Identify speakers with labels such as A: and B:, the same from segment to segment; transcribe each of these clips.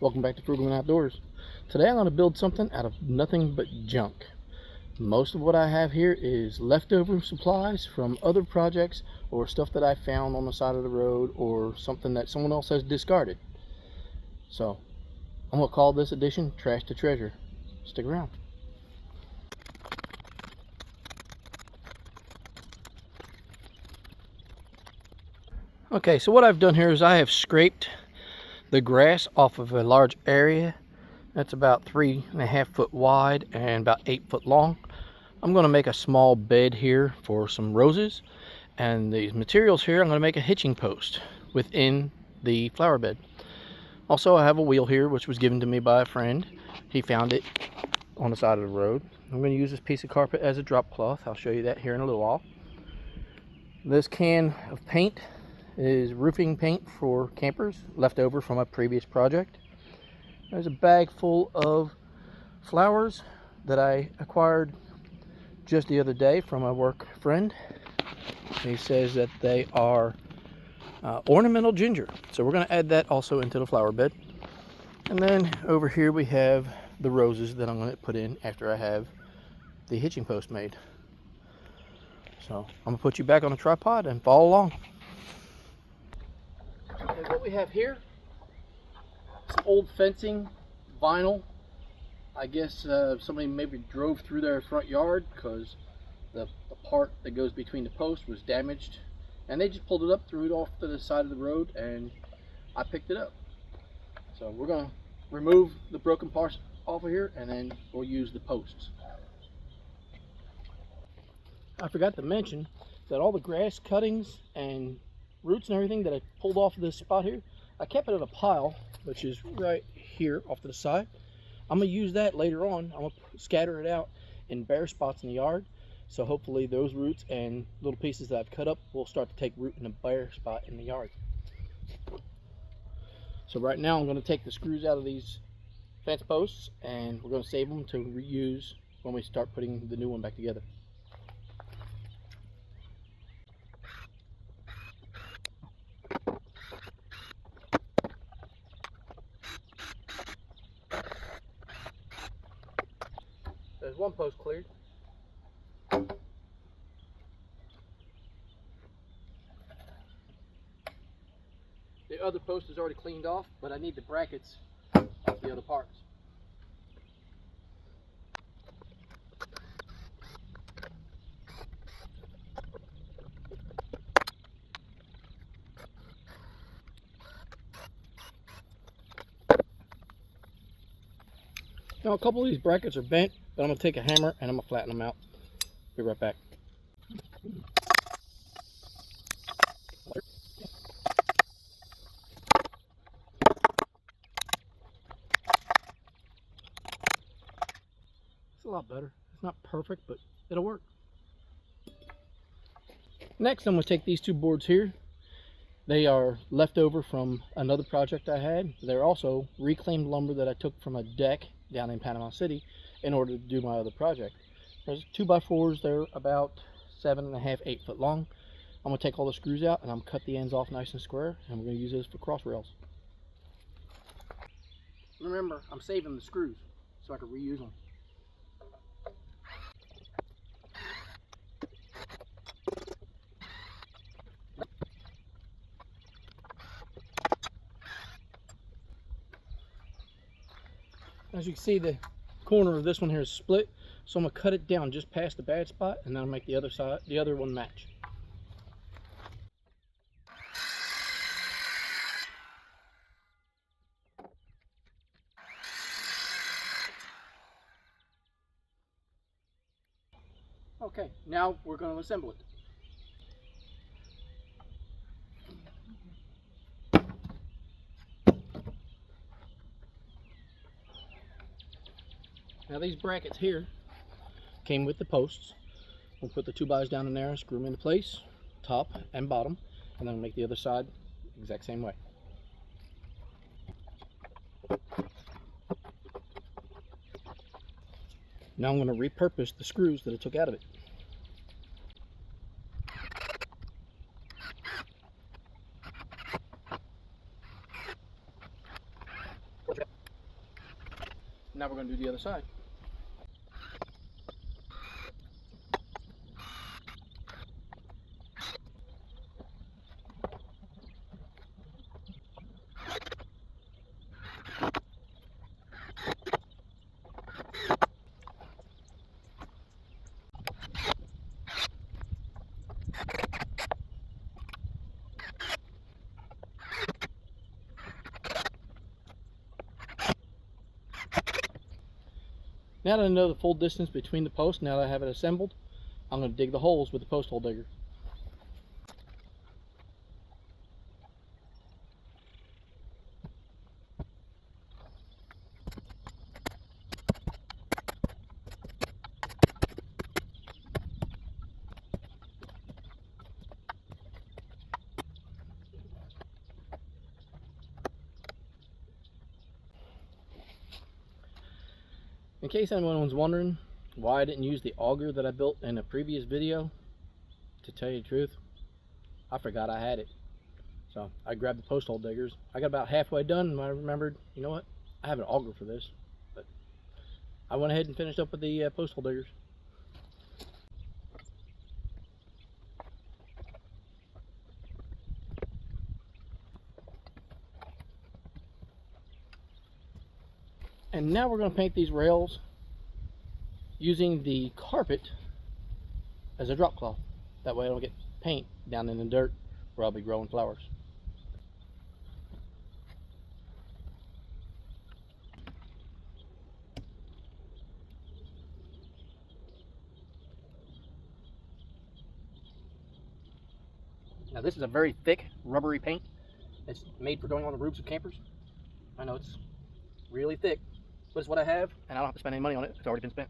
A: Welcome back to Frugal and Outdoors. Today I'm going to build something out of nothing but junk. Most of what I have here is leftover supplies from other projects or stuff that I found on the side of the road or something that someone else has discarded. So I'm going to call this edition Trash to Treasure. Stick around. Okay, so what I've done here is I have scraped the grass off of a large area that's about 3.5 foot wide and about 8 foot long. I'm going to make a small bed here for some roses, and these materials here I'm going to make a hitching post within the flower bed. Also, I have a wheel here which was given to me by a friend. He found it on the side of the road. I'm going to use this piece of carpet as a drop cloth. I'll show you that here in a little while. This can of paint is roofing paint for campers left over from a previous project. There's a bag full of flowers that I acquired just the other day from a work friend. He says that they are ornamental ginger, so we're going to add that also into the flower bed. And then over here we have the roses that I'm going to put in after I have the hitching post made. So I'm going to put you back on the tripod and follow along. And what we have here, some old fencing, vinyl. I guess somebody maybe drove through their front yard because the part that goes between the posts was damaged, and they just pulled it up, threw it off to the side of the road, and I picked it up. So we're going to remove the broken parts off of here, and then we'll use the posts. I forgot to mention that all the grass cuttings and roots and everything that I pulled off of this spot here, I kept it in a pile, which is right here off to the side. I'm going to use that later on. I'm going to scatter it out in bare spots in the yard. So hopefully those roots and little pieces that I've cut up will start to take root in a bare spot in the yard. So right now I'm going to take the screws out of these fence posts, and we're going to save them to reuse when we start putting the new one back together. There's one post cleared. The other post is already cleaned off, but I need the brackets off the other parts. Now a couple of these brackets are bent, but I'm going to take a hammer and I'm going to flatten them out. Be right back. It's a lot better. It's not perfect, but it'll work. Next, I'm going to take these two boards here. They are left over from another project I had. They're also reclaimed lumber that I took from a deck down in Panama City in order to do my other project. There's 2x4s. They're about 7.5, 8 foot long. I'm going to take all the screws out and I'm going to cut the ends off nice and square, and we're going to use those for cross rails. Remember, I'm saving the screws so I can reuse them. As you can see, the corner of this one here is split, so I'm going to cut it down just past the bad spot, and then I'll make the other side, the other one match. Okay, now we're going to assemble it. Now these brackets here came with the posts. We'll put the 2x down in there and screw them into place, top and bottom, and then make the other side the exact same way. Now I'm going to repurpose the screws that I took out of it. going to do the other side. Now that I know the full distance between the posts, now that I have it assembled, I'm going to dig the holes with the post hole digger. In case anyone was wondering why I didn't use the auger that I built in a previous video, to tell you the truth, I forgot I had it. So I grabbed the post hole diggers. I got about halfway done and I remembered, you know what, I have an auger for this. But I went ahead and finished up with the post hole diggers. And now we're going to paint these rails using the carpet as a drop cloth. That way I don't get paint down in the dirt where I'll be growing flowers. Now this is a very thick rubbery paint. It's made for going on the roofs of campers. I know it's really thick, but it's what I have and I don't have to spend any money on it. It's already been spent.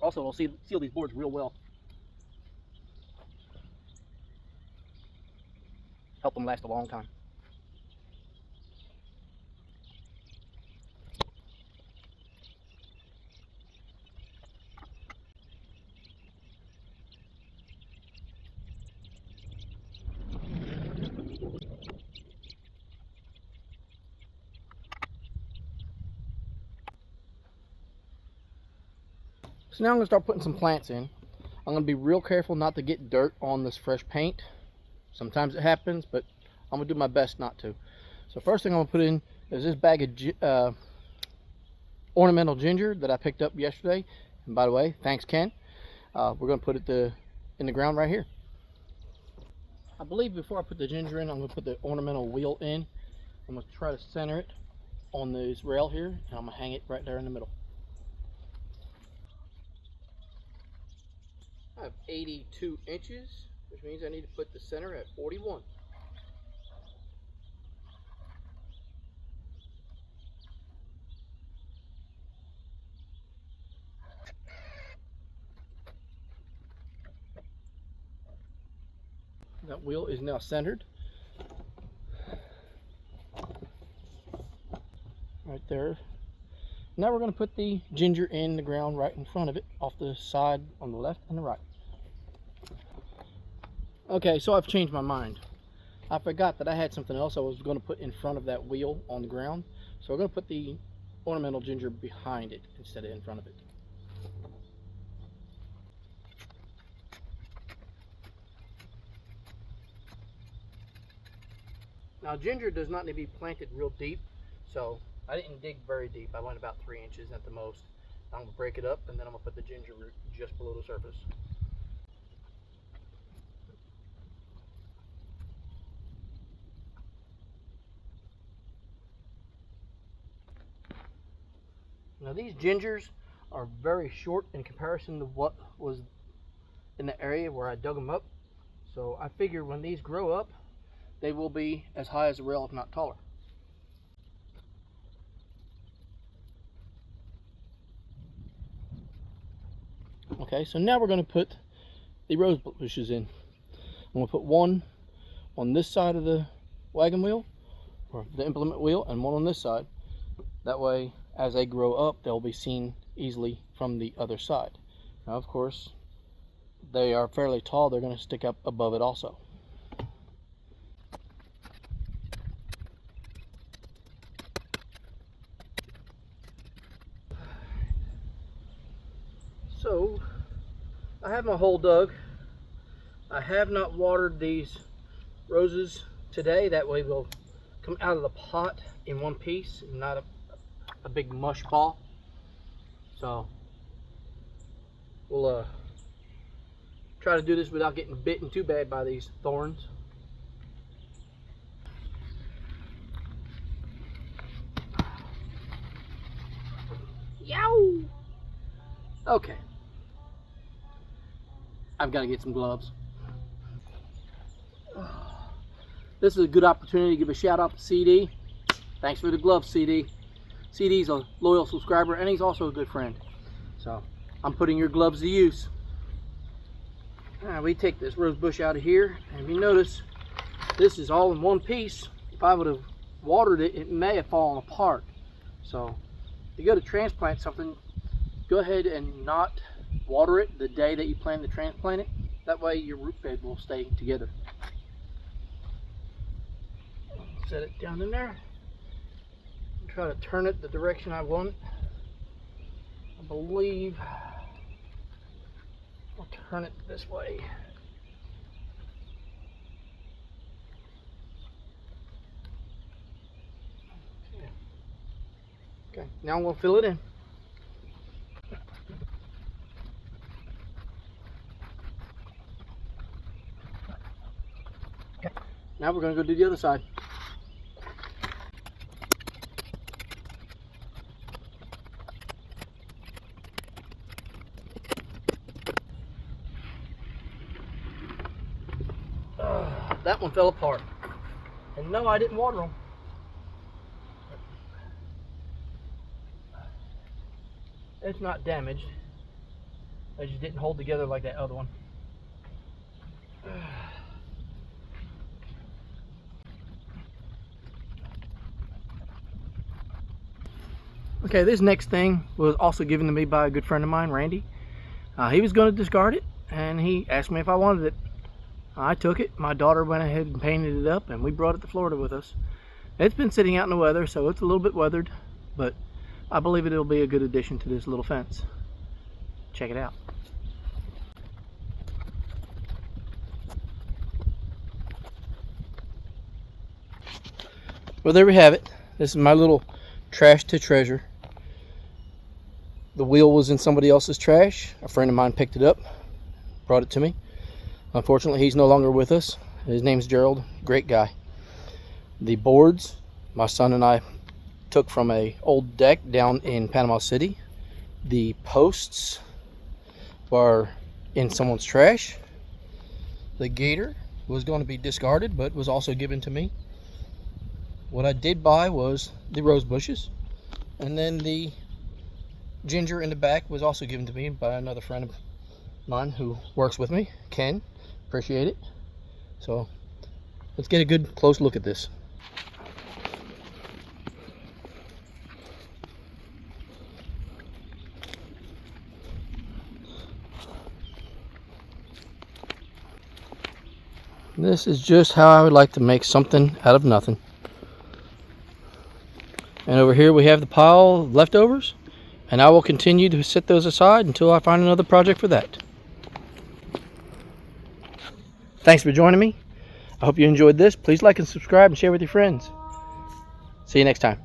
A: Also, it'll seal these boards real well. Help them last a long time. So now I'm going to start putting some plants in. I'm going to be real careful not to get dirt on this fresh paint. Sometimes it happens, but I'm going to do my best not to. So first thing I'm going to put in is this bag of ornamental ginger that I picked up yesterday. And by the way, thanks Ken. We're going to put it in the ground right here. I believe before I put the ginger in, I'm going to put the ornamental wheel in. I'm going to try to center it on this rail here, and I'm going to hang it right there in the middle. I have 82 inches, which means I need to put the center at 41. That wheel is now centered. Right there. Now we're going to put the ginger in the ground right in front of it, off the side on the left and the right. Okay, so I've changed my mind. I forgot that I had something else I was going to put in front of that wheel on the ground. So we're going to put the ornamental ginger behind it instead of in front of it. Now ginger does not need to be planted real deep, so I didn't dig very deep. I went about 3 inches at the most. I'm going to break it up and then I'm going to put the ginger root just below the surface. Now these gingers are very short in comparison to what was in the area where I dug them up. So I figure when these grow up, they will be as high as the rail, if not taller. Okay, so now we're going to put the rose bushes in. I'm going to put one on this side of the wagon wheel, or the implement wheel, and one on this side. That way, as they grow up, they'll be seen easily from the other side. Now, of course, they are fairly tall. They're going to stick up above it also. So I have my hole dug. I have not watered these roses today. That way they'll come out of the pot in one piece and not a big mush ball. So we'll try to do this without getting bitten too bad by these thorns. Yow! Okay. I've got to get some gloves. This is a good opportunity to give a shout out to CD. Thanks for the gloves, CD. CD's a loyal subscriber and he's also a good friend. So I'm putting your gloves to use. We take this rose bush out of here, and if you notice, this is all in one piece. If I would have watered it, it may have fallen apart. So if you go to transplant something, go ahead and not water it the day that you plan to transplant it. That way your root bed will stay together. Set it down in there. Try to turn it the direction I want it. I believe I'll turn it this way. Okay, now I'm going to fill it in. Okay, now we're going to go do the other side. That one fell apart. And no, I didn't water them. It's not damaged. They just didn't hold together like that other one. Okay, this next thing was also given to me by a good friend of mine, Randy. He was going to discard it, and he asked me if I wanted it. I took it. My daughter went ahead and painted it up, and we brought it to Florida with us. It's been sitting out in the weather, so it's a little bit weathered, but I believe it'll be a good addition to this little fence. Check it out. Well, there we have it. This is my little trash to treasure. The wheel was in somebody else's trash. A friend of mine picked it up, brought it to me. Unfortunately, he's no longer with us. His name's Gerald. Great guy. The boards, my son and I took from a old deck down in Panama City. The posts were in someone's trash. The gator was going to be discarded, but was also given to me. What I did buy was the rose bushes, and then the ginger in the back was also given to me by another friend of mine who works with me, Ken. Appreciate it. So let's get a good close look at this. This is just how I would like to make something out of nothing. And over here we have the pile of leftovers, and I will continue to set those aside until I find another project for that. Thanks for joining me. I hope you enjoyed this. Please like and subscribe and share with your friends. See you next time.